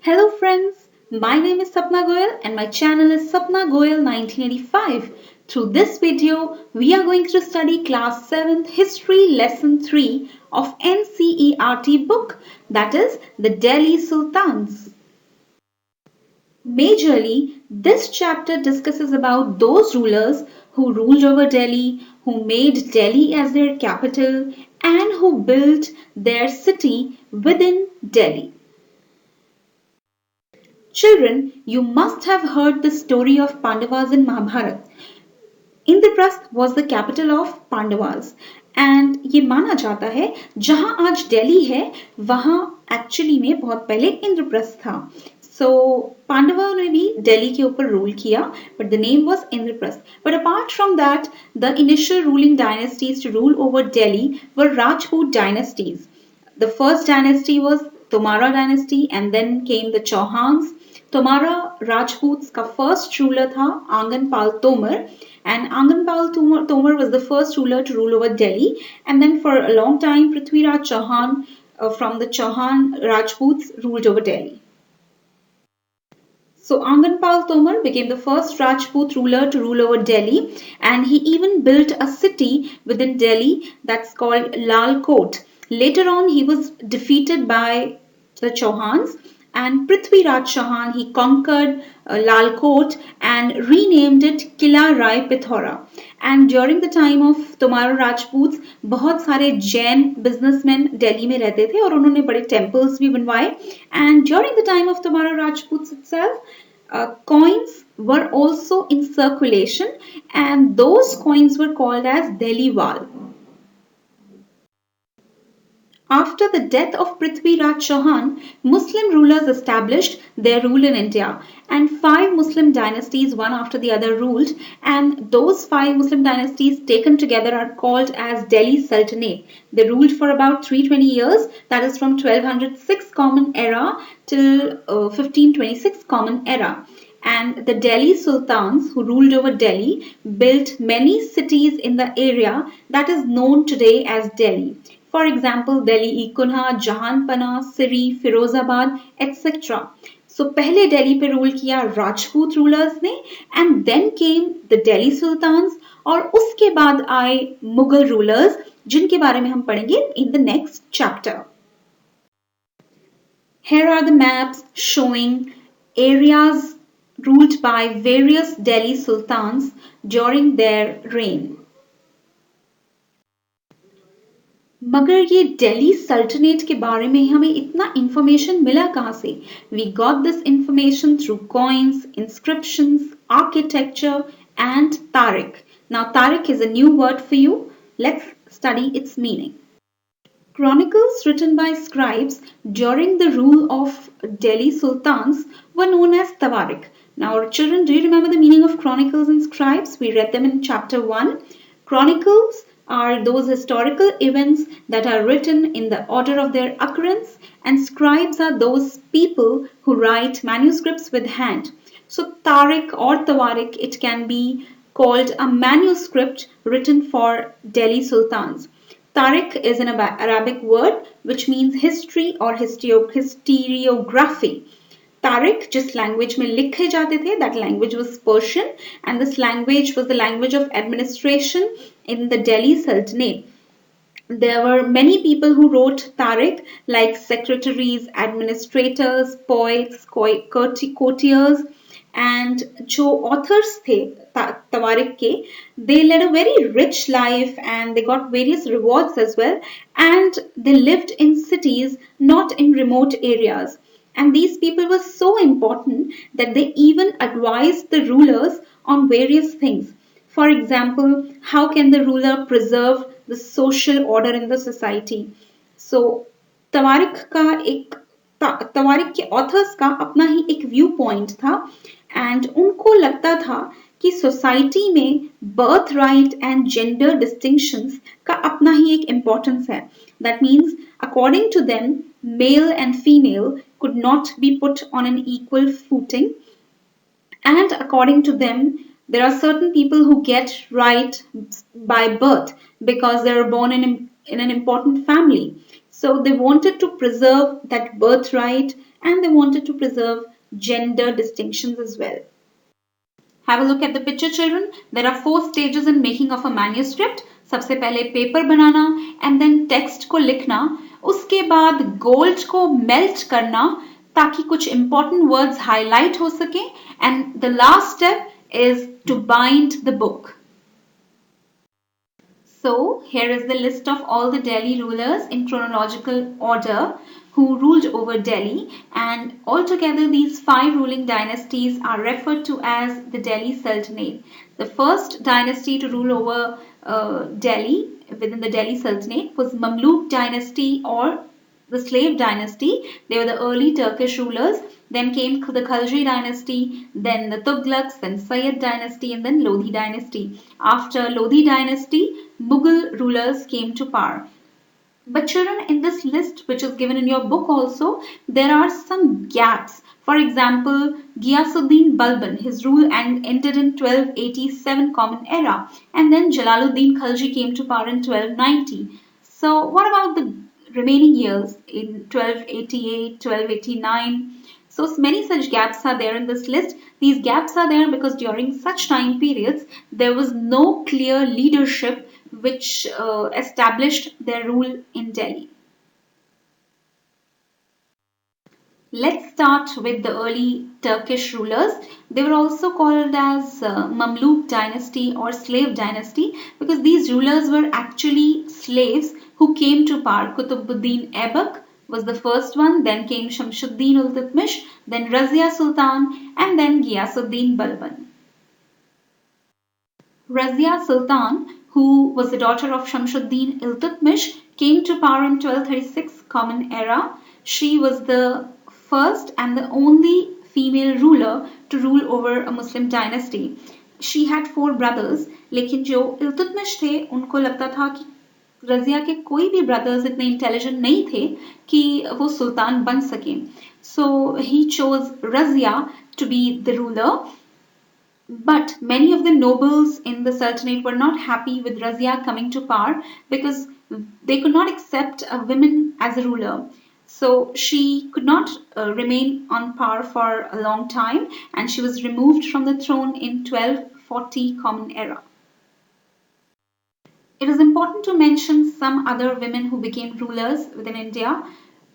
Hello friends, my name is Sapna Goyal and my channel is Sapna Goyal 1985. Through this video, we are going to study class 7th history lesson 3 of NCERT book, that is the Delhi Sultans. Majorly, this chapter discusses about those rulers who ruled over Delhi, who made Delhi as their capital and who built their city within Delhi. Children, you must have heard the story of Pandavas in Mahabharata. Indraprastha was the capital of Pandavas and ये माना जाता है जहां आज दिल्ली है वहां actually में बहुत पहले इंद्रप्रस्थ था. So पांडवों ने भी दिल्ली के ऊपर रूल किया but the name was Indraprastha. But apart from that, the initial ruling dynasties to rule over Delhi were Rajput dynasties. The first dynasty was Tomara dynasty and then came the Chauhans. Tomara Rajputs का first ruler था Anganpal Tomar and Anganpal Tomar was the first ruler to rule over Delhi and then for a long time Prithviraj Chauhan from the Chauhan Rajputs ruled over Delhi. So Anganpal Tomar became the first Rajput ruler to rule over Delhi and he even built a city within Delhi that's called Lal Kot. Later on he was defeated by the Chauhans and Prithviraj Chauhan he conquered Lal Kot and renamed it Kila Rai Pithora. And during the time of Tomara Rajputs बहुत सारे Jain businessman Delhi में रहते थे और उन्होंने बड़े temples भी बनवाए. And during the time of Tomara Rajputs itself, coins were also in circulation and those coins were called as Delhi Wal. After the death of Prithviraj Chauhan, Muslim rulers established their rule in India and 5 Muslim dynasties one after the other ruled and those 5 Muslim dynasties taken together are called as Delhi Sultanate. They ruled for about 320 years, that is from 1206 Common Era till 1526 Common Era. And the Delhi Sultans who ruled over Delhi built many cities in the area that is known today as Delhi. For example, Delhi Ikunha, Jahanpana, Siri, Firozabad, etc. So पहले दिल्ली पे rule किया Rajput rulers ने and then came the Delhi Sultans और उसके बाद आए Mughal rulers जिनके बारे में हम पढ़ेंगे in the next chapter. Here are the maps showing areas ruled by various Delhi Sultans during their reign. मगर ये दिल्ली सल्तनत के बारे में हमें इतना इंफॉर्मेशन मिला कहाँ से? We got this information through coins, inscriptions, architecture and Tariq. Now Tariq is a new word for you. Let's study its meaning. Chronicles written by scribes during the rule of Delhi Sultans were known as Tawarik. Now children, do you remember the meaning of chronicles and scribes? We read them in chapter 1. Chronicles are those historical events that are written in the order of their occurrence and scribes are those people who write manuscripts with hand. So Tariq or Tawarik, it can be called a manuscript written for Delhi Sultans. Tariq is an Arabic word which means history or historiography. Tariq जिस language में लिखे जाते थे, that language was Persian and this language was the language of administration in the Delhi Sultanate. There were many people who wrote Tariq like secretaries, administrators, poets, courtiers and जो authors थे Tawarik के, they led a very rich life and they got various rewards as well and they lived in cities not in remote areas. And these people were so important that they even advised the rulers on various things. For example, how can the ruler preserve the social order in the society? So, तवारिक के authors का अपना ही एक view point था and उनको लगता था कि सोसाइटी में birth right and gender distinctions का अपना ही एक इम्पोर्टेंस है. That means according to them male and female could not be put on an equal footing and according to them there are certain people who get right by birth because they are born in an important family. So they wanted to preserve that birthright and they wanted to preserve gender distinctions as well. Have a look at the picture, children. There are 4 stages in making of a manuscript. सबसे पहले paper banana and then text को लिखना, उसके बाद gold को melt करना ताकि कुछ important words highlight हो सके, and the last step is to bind the book. So here is the list of all the Delhi rulers in chronological order who ruled over Delhi, and altogether these 5 ruling dynasties are referred to as the Delhi Sultanate. The first dynasty to rule over Delhi within the Delhi Sultanate was Mamluk dynasty or the slave dynasty. They were the early Turkish rulers. Then came the Khalji dynasty, then the Tughlaqs, then Sayyid dynasty, and then Lodhi dynasty. After Lodhi dynasty, Mughal rulers came to power. But children, in this list which is given in your book also, there are some gaps. For example, Ghiyasuddin Balban, his rule ended in 1287 Common Era, and then Jalaluddin Khalji came to power in 1290. So what about the remaining years in 1288, 1289? So many such gaps are there in this list. These gaps are there because during such time periods, there was no clear leadership which established their rule in Delhi. Let's start with the early Turkish rulers. They were also called as Mamluk dynasty or slave dynasty because these rulers were actually slaves who came to power. Qutbuddin Aibak was the first one, then came Shamsuddin Iltutmish, then Razia Sultan, and then Ghiyasuddin Balban. Razia Sultan, who was the daughter of Shamsuddin Iltutmish, came to power in 1236 Common Era. She was the first and the only female ruler to rule over a Muslim dynasty. She had 4 brothers, लेकिन जो इल्तुतमिश थे उनको लगता था कि रजिया के कोई भी ब्रदर्स इतने इंटेलिजेंट नहीं थे कि वो सुल्तान बन सके. So he chose Razia to be the ruler. But many of the nobles in the Sultanate were not happy with Razia coming to power because they could not accept a woman as a ruler. So she could not remain on power for a long time, and she was removed from the throne in 1240 Common Era. It is important to mention some other women who became rulers within India.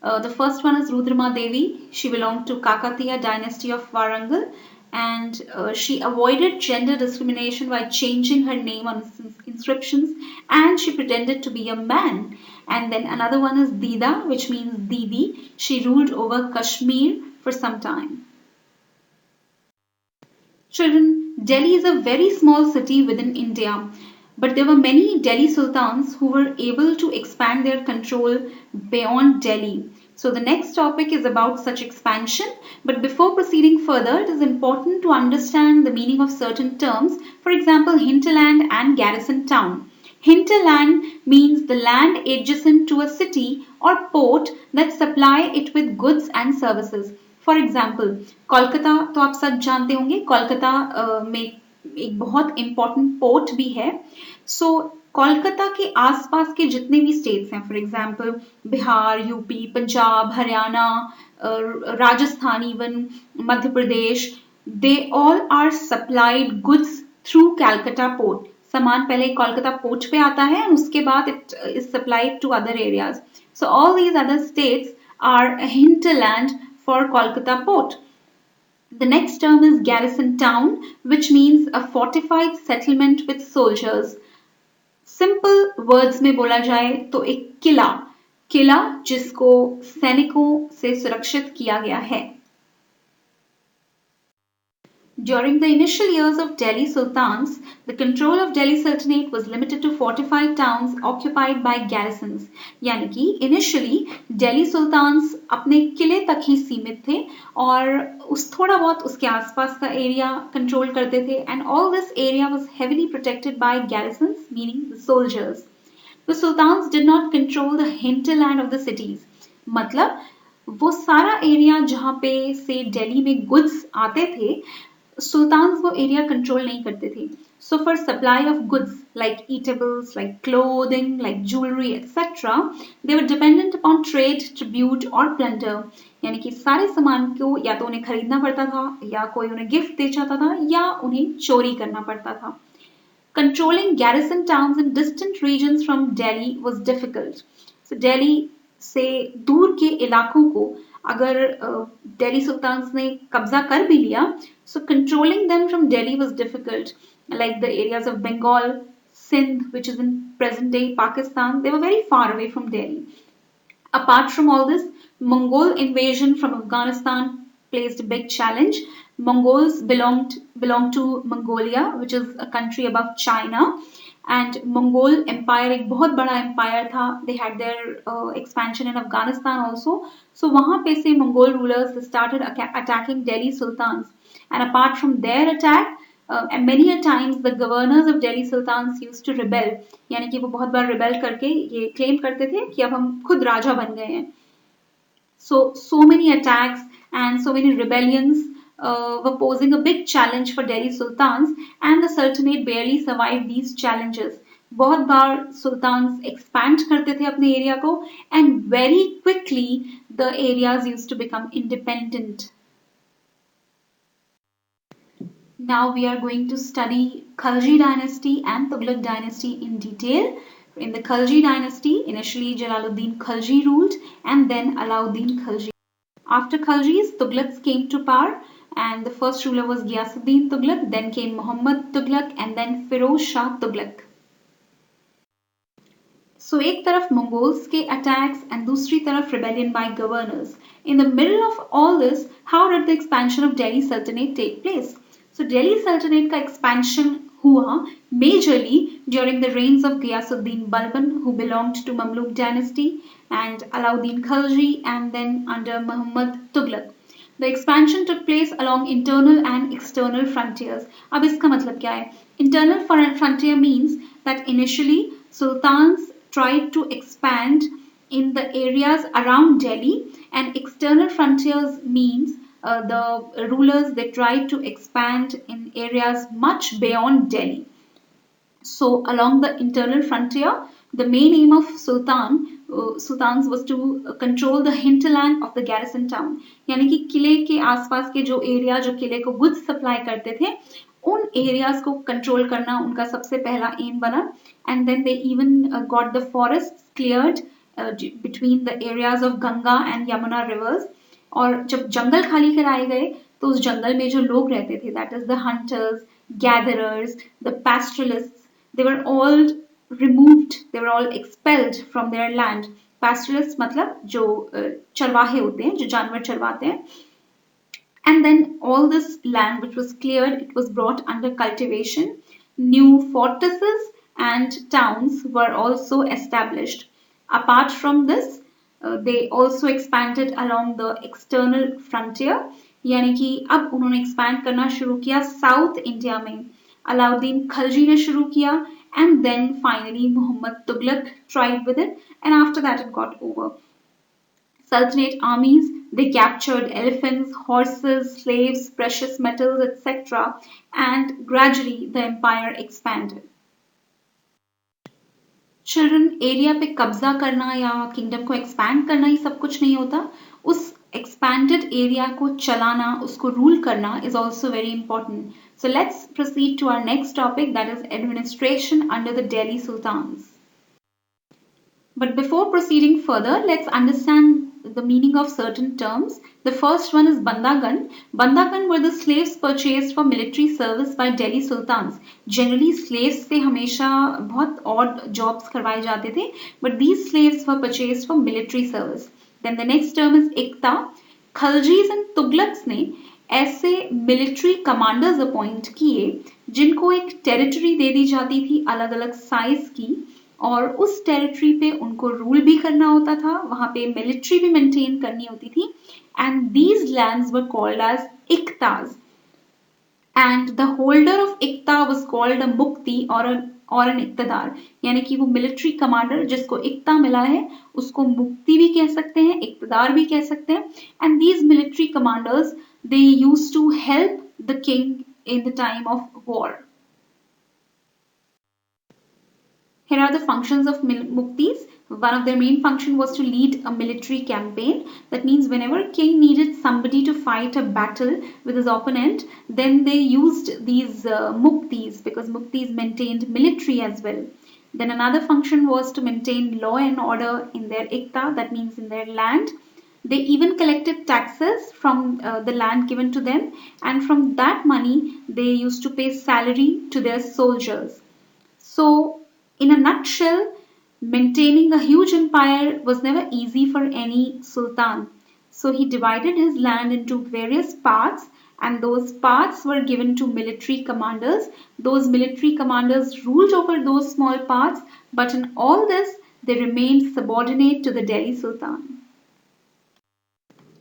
The first one is Rudrama Devi. She belonged to Kakatiya dynasty of Warangal, and she avoided gender discrimination by changing her name on inscriptions, and she pretended to be a man. And then another one is Dida, which means Didi. She ruled over Kashmir for some time. Children, Delhi is a very small city within India. But there were many Delhi sultans who were able to expand their control beyond Delhi. So the next topic is about such expansion. But before proceeding further, it is important to understand the meaning of certain terms. For example, hinterland and garrison town. Hinterland means the land adjacent to a city or port that supply it with goods and services. For example, Kolkata तो आप सब जानते होंगे, कोलकाता में एक बहुत important port भी है. सो कोलकाता के आसपास के जितने भी स्टेट्स हैं, for example Bihar, UP, Punjab, Haryana, Rajasthan, even Madhya Pradesh, they all are supplied goods through Calcutta port. सामान पहले कोलकाता पोर्ट पे आता है और उसके बाद it is supplied to other areas. So all these other states are hinterland for Kolkata port. The next term is garrison town, which means a fortified settlement with soldiers. Simple words में बोला जाए तो एक किला जिसको सैनिकों से सुरक्षित किया गया है. During the initial years of Delhi Sultans, the control of Delhi Sultanate was limited to fortified towns occupied by garrisons. यानी कि initially Delhi Sultans अपने किले तक ही सीमित थे और उस थोड़ा बहुत उसके आसपास का एरिया कंट्रोल करते थे, and all this area was heavily protected by garrisons, meaning the soldiers. The Sultans did not control the hinterland of the cities. मतलब वो सारा एरिया जहाँ पे से दिल्ली में गुड्स आते थे, सुल्तान वो एरिया कंट्रोल नहीं करते थे. So for supply of goods like eatables, like clothing, like jewelry, etc., they were dependent upon trade, tribute or plunder. यानी कि सारे सामान को या तो उन्हें खरीदना पड़ता था, या कोई उन्हें गिफ्ट दे जाता था, या उन्हें चोरी करना पड़ता था. Controlling garrison towns in distant regions from Delhi was difficult. So Delhi से दूर के इलाकों को अगर दिल्ली सुल्तान्स ने कब्जा कर भी लिया, so controlling them from Delhi was difficult. Like the areas of Bengal, Sindh, which is in present day Pakistan, they were very far away from Delhi. Apart from all this, Mongol invasion from Afghanistan placed a big challenge. Mongols belonged to Mongolia, which is a country above China, and Mongol Empire एक बहुत बड़ा empire था. They had their expansion in Afghanistan also. So वहाँ पे से Mongol rulers started attacking Delhi sultans, and apart from their attack, and many a times the governors of Delhi sultans used to rebel. यानी कि वो बहुत बार rebel करके ये claim करते थे कि अब हम खुद राजा बन गए हैं. So many attacks and so many rebellions were posing a big challenge for Delhi sultans, and the sultanate barely survived these challenges. बहुत बार sultans expand करते थे अपने एरिया को, and very quickly the areas used to become independent. Now we are going to study Khalji dynasty and Tughlaq dynasty in detail. In the Khalji dynasty, initially Jalaluddin Khalji ruled and then Alauddin Khalji. After Khaljis, Tughlaqs came to power, and the first ruler was Ghiyasuddin Tughlaq, then came Muhammad Tughlaq, and then Firoz Shah Tughlaq. So एक तरफ Mongols के attacks and दूसरी तरफ rebellion by governors. In the middle of all this, how did the expansion of Delhi Sultanate take place? So Delhi Sultanate का expansion हुआ majorly during the reigns of Ghiyasuddin Balban, who belonged to Mamluk dynasty, and Alauddin Khalji, and then under Muhammad Tughlaq. The expansion took place along internal and external frontiers. अब इसका मतलब क्या है? Internal frontier means that initially sultans tried to expand in the areas around Delhi, and external frontiers means the rulers, they tried to expand in areas much beyond Delhi. So along the internal frontier, the main aim of sultans was to control the hinterland of the garrison town. यानी कि किले के आसपास के जो area जो किले को goods supply करते थे, उन areas को control करना उनका सबसे पहला aim बना. And then they even got the forests cleared between the areas of Ganga and Yamuna rivers. और जब जंगल खाली कराए गए, तो उस जंगल में जो लोग रहते थे, that is the hunters, gatherers, the pastoralists, they were all removed, they were all expelled from their land. Pastoralists मतलब जो चरवाहे होते हैं, जो जानवर चरवाते हैं. And then all this land which was cleared, it was brought under cultivation. New fortresses and towns were also established. Apart from this, they also expanded along the external frontier. यानी कि अब उन्होंने expand करना शुरू किया south India में. अलाउद्दीन खलजी ने शुरू किया, and then finally Muhammad Tughlaq tried with it, and after that it got over. Sultanate armies, they captured elephants, horses, slaves, precious metals, etc., and gradually the empire expanded. Children, area पे कब्जा करना या kingdom को expand करना ही सब कुछ नहीं होता. उस एक्सपैंडेड एरिया को चलाना, उसको रूल करना is also very important. So let's proceed to our next topic, that is administration under the Delhi sultans. But before proceeding further, let's understand the meaning of certain terms. The first one is Bandagan. Bandagan were the slaves purchased for military service by Delhi sultans. Generally slaves से हमेशा बहुत odd jobs करवाए जाते थे, but these slaves were purchased for military service. Then the next term is Ikta. Khaljis and Tughlaqs ने ऐसे military commanders appoint किए जिनको एक territory दे दी जाती थी अलग अलग size की, और उस टेरिटरी पे उनको रूल भी करना होता था, वहां पे मिलिट्री भी मेंटेन करनी होती थी. And these lands were called as iqtas, and the holder of iqta was called a muqti or N इक्तदार. यानी कि वो मिलिट्री कमांडर जिसको इक्ता मिला है उसको मुक्ति भी कह सकते हैं, इक्तदार भी कह सकते हैं. And these military commanders, they used to help the king in the time of war. Here are the functions of muktis. One of their main function was to lead a military campaign. That means whenever king needed somebody to fight a battle with his opponent, then they used these muktis, because muktis maintained military as well. Then another function was to maintain law and order in their ikta, that means in their land. They even collected taxes from the land given to them, and from that money they used to pay salary to their soldiers. So, in a nutshell, maintaining a huge empire was never easy for any sultan. So, he divided his land into various parts, and those parts were given to military commanders. Those military commanders ruled over those small parts, but in all this, they remained subordinate to the Delhi Sultan.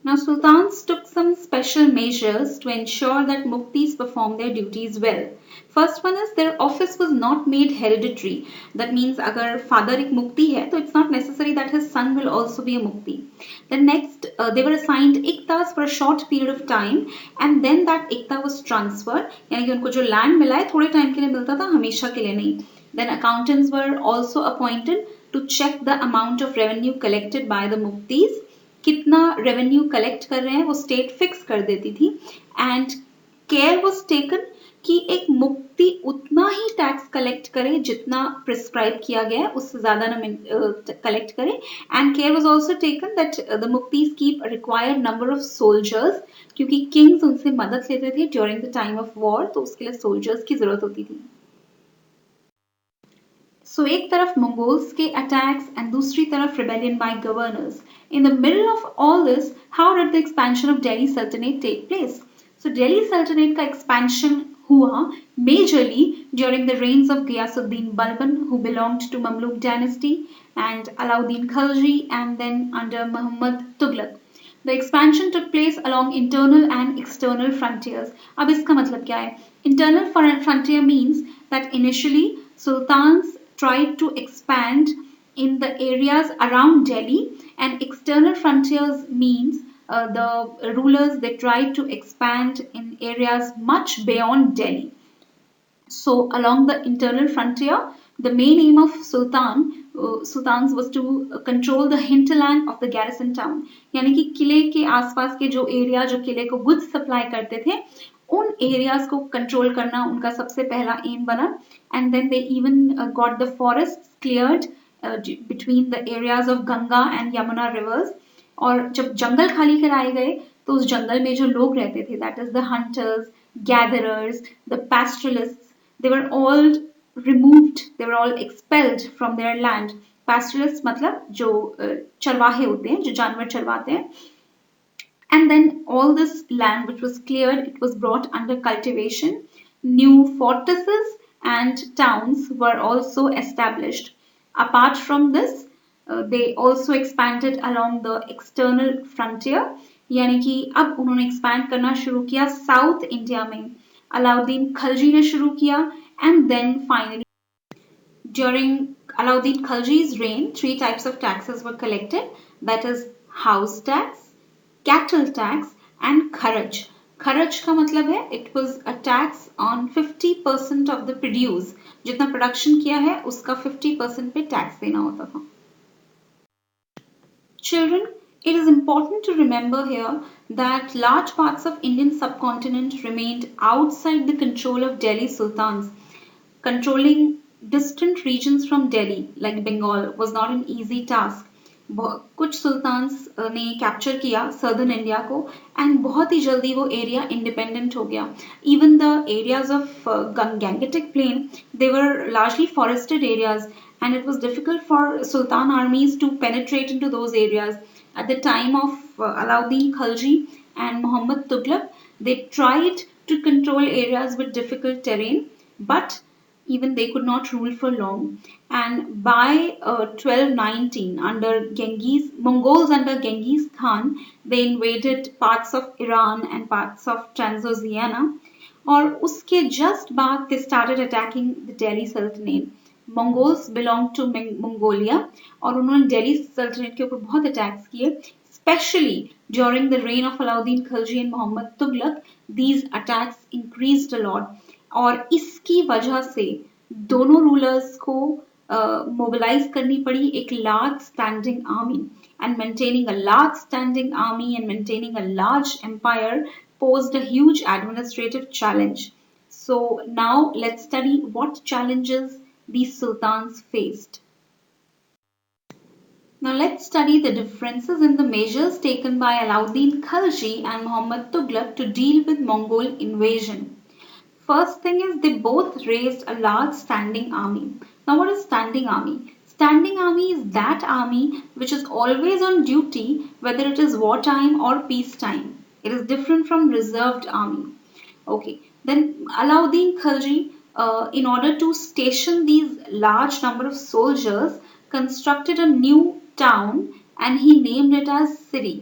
Now, sultans took some special measures to ensure that muftis performed their duties well. First one is their office was not made hereditary. That means agar father ek mufti hai, so it's not necessary that his son will also be a mufti. Then next, they were assigned iktas for a short period of time, and then that ikta was transferred. यानी कि उनको जो land मिला है थोड़े time के लिए मिलता था, हमेशा के लिए नहीं. Then accountants were also appointed to check the amount of revenue collected by the muftis. कितना रेवेन्यू कलेक्ट कर रहे हैं वो स्टेट फिक्स कर देती थी. एंड केयर वाज टेकन कि एक मुफ्ती उतना ही टैक्स कलेक्ट करे जितना प्रिस्क्राइब किया गया है, उससे ज्यादा ना कलेक्ट करे. And care was also taken that the muqtis keep required number of soldiers, क्योंकि किंग्स उनसे मदद लेते थे during the time of war, तो उसके लिए सोल्जर्स की जरूरत होती थी. सो एक तरफ मंगोल्स के अटैक्स एंड दूसरी तरफ rebellion by governors. In the middle of all this, how did the expansion of Delhi Sultanate take place? So Delhi Sultanate का expansion हुआ majorly during the reigns of Ghiyasuddin Balban, who belonged to Mamluk dynasty, and Alauddin Khalji, and then under Muhammad Tughlaq. The expansion took place along internal and external frontiers. अब इसका मतलब क्या है? Internal frontier means that initially sultans tried to expand in the areas around Delhi, and external frontiers means the rulers they tried to expand in areas much beyond Delhi. So along the internal frontier, the main aim of sultans was to control the hinterland of the garrison town. यानी कि किले के आसपास के जो area जो किले को गुड्स सप्लाई करते थे, उन एरियाज को कंट्रोल करना उनका सबसे पहला एम बना. And then they even got the forest cleared between the areas of Ganga and Yamuna rivers. और जब जंगल खाली कराए गए तो उस जंगल में जो लोग रहते थे, that is the hunters, gatherers, the pastoralists, they were all removed, they were all expelled from their land. Pastoralists मतलब जो चरवाहे होते हैं, जो जानवर चरवाते हैं. And then all this land which was cleared, it was brought under cultivation. New fortresses and towns were also established. Apart from this, they also expanded along the external frontier. यानी कि अब उन्होंने expand करना शुरू किया south India में. अलाउद्दीन खलजी ने शुरू किया, and then finally during Alauddin Khalji's reign, 3 types of taxes were collected, that is house tax, cattle tax and kharaj. खरच का मतलब है it was a tax on 50% of the produce. जितना प्रोडक्शन किया है उसका 50% पे टैक्स देना होता था. Children, it is important to remember here that large parts of Indian subcontinent remained outside the control of Delhi sultans. Controlling distant regions from Delhi like Bengal was not an easy task. कुछ sultans ने capture किया southern India को, and बहुत ही जल्दी वो area independent हो गया. Even the areas of Gangetic plain, they were largely forested areas, and it was difficult for sultan armies to penetrate into those areas. At the time of Alauddin Khalji and Muhammad Tughlaq, they tried to control areas with difficult terrain, but even they could not rule for long. And by 1219, under Mongols under Genghis Khan, they invaded parts of Iran and parts of Transoxiana. और उसके just बाद they started attacking the Delhi Sultanate. Mongols belonged to Mongolia, और उन्होंने दिल्ली सल्तनत के ऊपर बहुत attacks किए. Especially during the reign of Alauddin Khalji and Muhammad Tughlaq, these attacks increased a lot. और इसकी वजह से दोनों रूलर्स को मोबिलाइज करनी पड़ी एक large standing army, and maintaining a large standing army and maintaining a large empire posed a huge administrative challenge. So now let's study what challenges these sultans faced. Now let's study the differences in the measures taken by Alauddin Khalji and Muhammad Tughlaq to deal with Mongol invasion. First thing is they both raised a large standing army. Now what is standing army? Standing army is that army which is always on duty whether it is wartime or peacetime. It is different from reserved army. Okay, then Alauddin Khalji, in order to station these large number of soldiers, constructed a new town and he named it as Siri.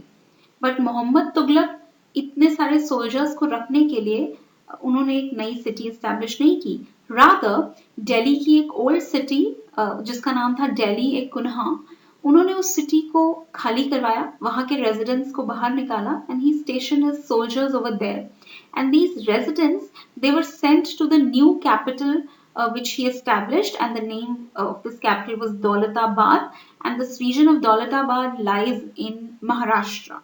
But Mohammad Tughlaq इतने सारे soldiers को रखने के लिए उन्होंने एक नई city establish नहीं की, रादर दिल्ली की एक ओल्ड सिटी जिसका नाम था दिल्ली एक कुन्हा, उन्होंने उस सिटी को खाली करवाया, वहां के रेजिडेंट्स को बाहर निकाला and he station his soldiers over there, and these residents they were sent to the new capital which he established, and the name of this capital was Daulatabad, and this region of Daulatabad lies in Maharashtra.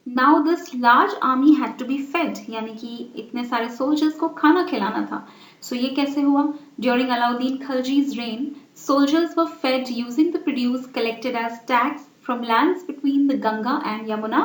Now this large army had to be fed, यानी कि इतने सारे soldiers को खाना खिलाना था. So ये कैसे हुआ? During Alauddin Khalji's reign, soldiers were fed using the produce collected as tax from lands between the Ganga and Yamuna.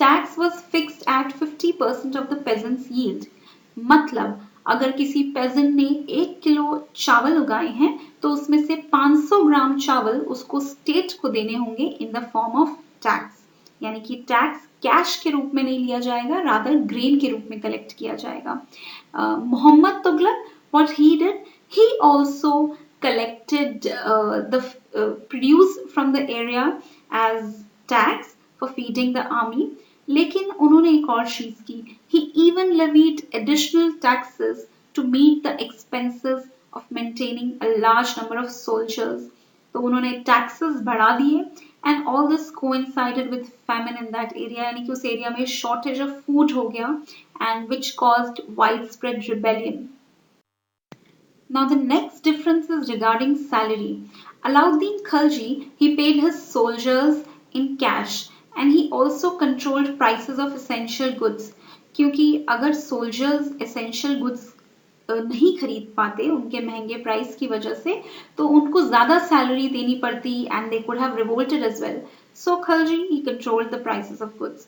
Tax was fixed at 50% of the peasants' yield. मतलब अगर किसी पेजेंट ने 1 किलो चावल उगाए हैं तो उसमें से 500 ग्राम चावल उसको स्टेट को देने होंगे in the form of tax, यानी कि टैक्स कैश के रूप में नहीं लिया जाएगा, रादर ग्रेन के रूप में कलेक्ट किया जाएगा. Mohammad Tughlaq, what he did, he also collected the produce from the area as tax for feeding the army. लेकिन उन्होंने एक और चीज की, he even levied additional taxes to meet the expenses of maintaining a large number of soldiers. तो उन्होंने taxes बढ़ा दिए and all this coincided with famine in that area, यानी कि उस एरिया में shortage of food हो गया and which caused widespread rebellion. Now the next difference is regarding salary. Alauddin Khalji, he paid his soldiers in cash and he also controlled prices of essential goods, क्योंकि अगर soldiers essential goods नहीं खरीद पाते उनके महंगे price की वजह से तो उनको ज्यादा सैलरी देनी पड़ती and they could have revolted as well. So Khalji, he controlled the prices of goods.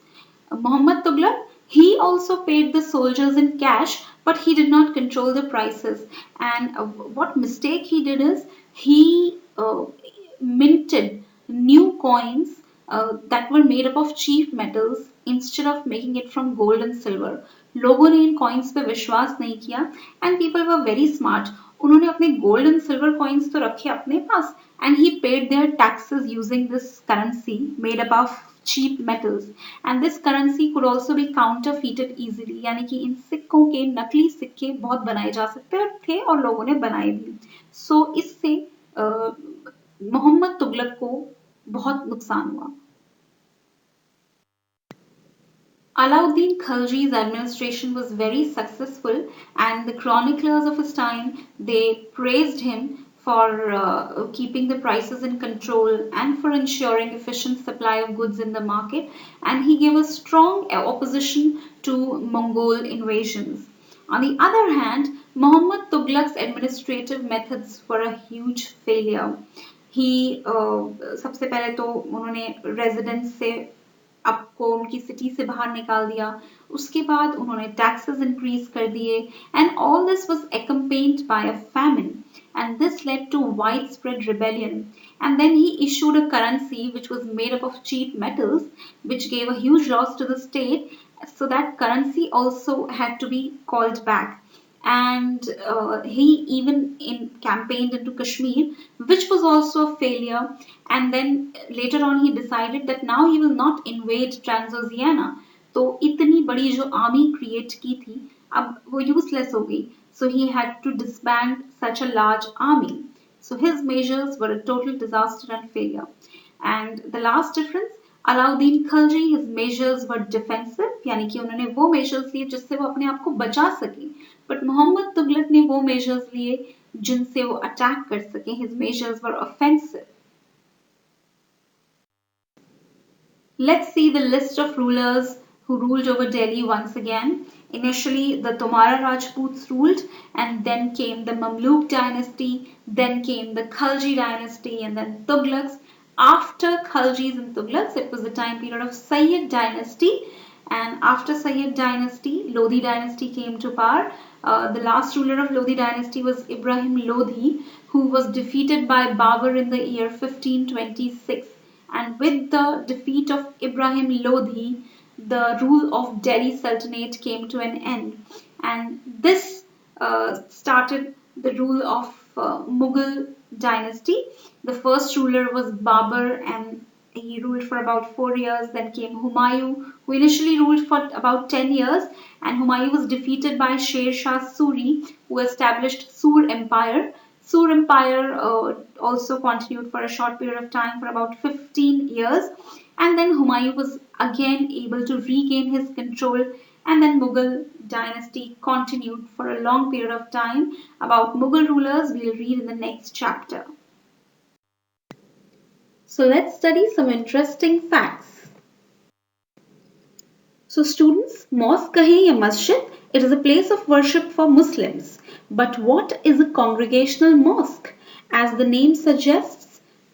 Muhammad Tughlaq, he also paid the soldiers in cash but he did not control the prices, and what mistake he did is he minted new coins that were made up of cheap metals instead of making it from gold and silver. लोगों ने इन coins पे विश्वास नहीं किया and people were very smart. उन्होंने अपने gold and silver coins तो रखे अपने पास and he paid their taxes using this currency made up of cheap metals, and this currency could also be counterfeited easily, यानी कि इन सिक्कों के नकली सिक्के बहुत बनाए जा सकते थे और लोगों ने बनाए भी. So इससे मोहम्मद तुगलक को बहुत नुकसान हुआ. Alauddin Khalji's administration was very successful and the chroniclers of his time, they praised him for keeping the prices in control and for ensuring efficient supply of goods in the market, and he gave a strong opposition to Mongol invasions. On the other hand, Muhammad Tughlaq's administrative methods were a huge failure. He सबसे पहले तो उन्होंने residents से आपको उनकी city से बाहर निकाल दिया, उसके बाद उन्होंने टैक्सेस इंक्रीज कर दिए and all this was accompanied by a famine, and this led to widespread rebellion, and then he issued a currency which was made up of cheap metals which gave a huge loss to the state, so that currency also had to be called back, and he even campaigned into Kashmir, which was also a failure. And then later on he decided that now he will not invade Transoxiana. तो इतनी बड़ी जो army create की थी अब वो useless हो गई. So he had to disband such a large army. So his measures were a total disaster and failure. And the last difference, Alauddin Khilji, his measures were defensive, यानी कि उन्होंने वो measures लिए जिससे वो अपने आप को बचा सके. But मोहम्मद तुगलक ने वो measures लिए जिनसे वो attack कर सके. His measures were offensive. Let's see the list of rulers who ruled over Delhi once again. Initially, the Tomara Rajputs ruled, and then came the Mamluk dynasty, then came the Khalji dynasty, and then Tughlaqs. After Khaljis and Tughlaqs, it was the time period of Sayyid dynasty, and after Sayyid dynasty, Lodi dynasty came to power. The last ruler of Lodi dynasty was Ibrahim Lodi, who was defeated by Babur in the year 1526. And with the defeat of Ibrahim Lodi, the rule of Delhi Sultanate came to an end. And this started the rule of Mughal dynasty. The first ruler was Babur, and he ruled for about 4 years. Then came Humayun, who initially ruled for about 10 years. And Humayun was defeated by Sher Shah Suri, who established Sur Empire. Sur Empire also continued for a short period of time, for about 15 years. And then Humayun was again able to regain his control, and then Mughal dynasty continued for a long period of time. About Mughal rulers, we'll read in the next chapter. So let's study some interesting facts. So students, mosque kahe ya masjid, it is a place of worship for Muslims. But what is a congregational mosque? As the name suggests,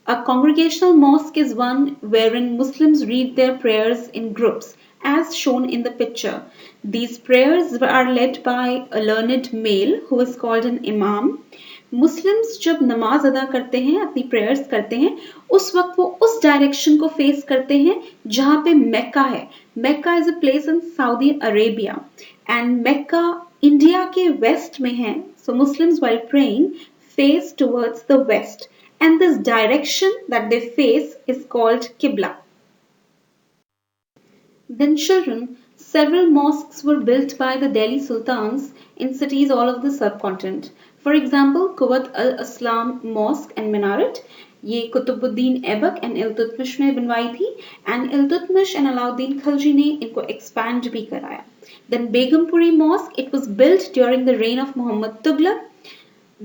a congregational mosque is one wherein Muslims read their prayers in groups, as shown in the picture. These prayers are led by a learned male who is called an imam. Muslims जब नमाज अदा करते हैं, अपनी prayers करते हैं, उस वक्त वो उस डायरेक्शन को फेस करते हैं जहां पे मक्का है. Mecca is a place in Saudi Arabia, and Mecca India के वेस्ट में है. So Muslims while praying face towards the west, and this direction that they face is called Qibla. Then children, several mosques were built by the Delhi Sultans in cities all over the subcontinent. For example, Quwat al-Aslam Mosque and Minaret, ये Qutubuddin Aibak and Iltutmish ने बनवाई थी, and Iltutmish and Alauddin Khilji ने इनको expand भी कराया. Then Begumpuri Mosque, it was built during the reign of Muhammad Tughlaq.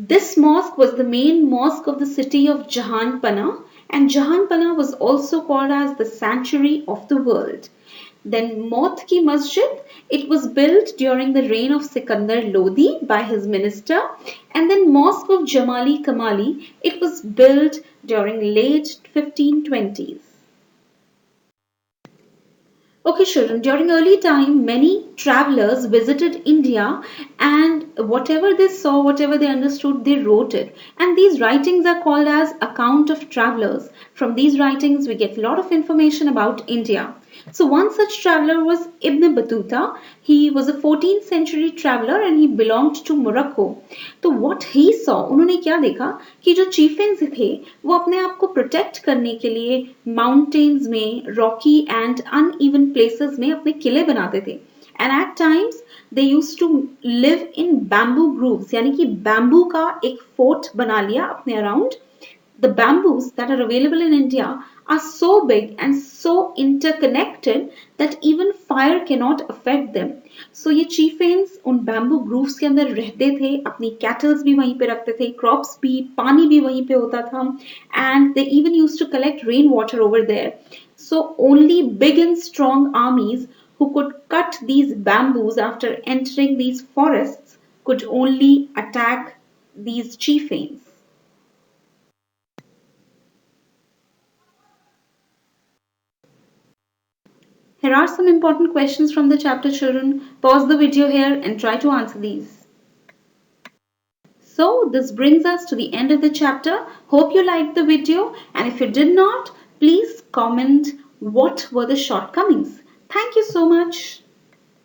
This mosque was the main mosque of the city of Jahanpana, and Jahanpana was also called as the sanctuary of the world. Then Maut Ki Masjid, it was built during the reign of Sikandar Lodi by his minister, and then Mosque of Jamali Kamali, it was built during late 1520s. Okay children, during early time, many travelers visited India, and whatever they saw, whatever they understood, they wrote it. And these writings are called as account of travelers. From these writings, we get a lot of information about India. So one such traveler was Ibn Battuta. He was a 14th century traveler and he belonged to Morocco. तो what he saw, उन्होंने क्या देखा कि जो chieftains थे वो अपने आप को protect करने के लिए mountains में, rocky and uneven places में अपने किले बनाते थे. And at times they used to live in bamboo groves, यानी कि bamboo का एक fort बना लिया अपने around. The bamboos that are available in India are so big and so interconnected that even fire cannot affect them. So ये chieftains उन bamboo groves के अंदर रहते थे, अपनी cattle भी वहीं पे रखते थे, crops भी, पानी भी वहीं पे होता था, and they even used to collect rainwater over there. So only big and strong armies who could cut these bamboos after entering these forests could only attack these chieftains. Here are some important questions from the chapter, children. Pause the video here and try to answer these. So this brings us to the end of the chapter. Hope you liked the video, and if you did not, please comment what were the shortcomings. Thank you so much.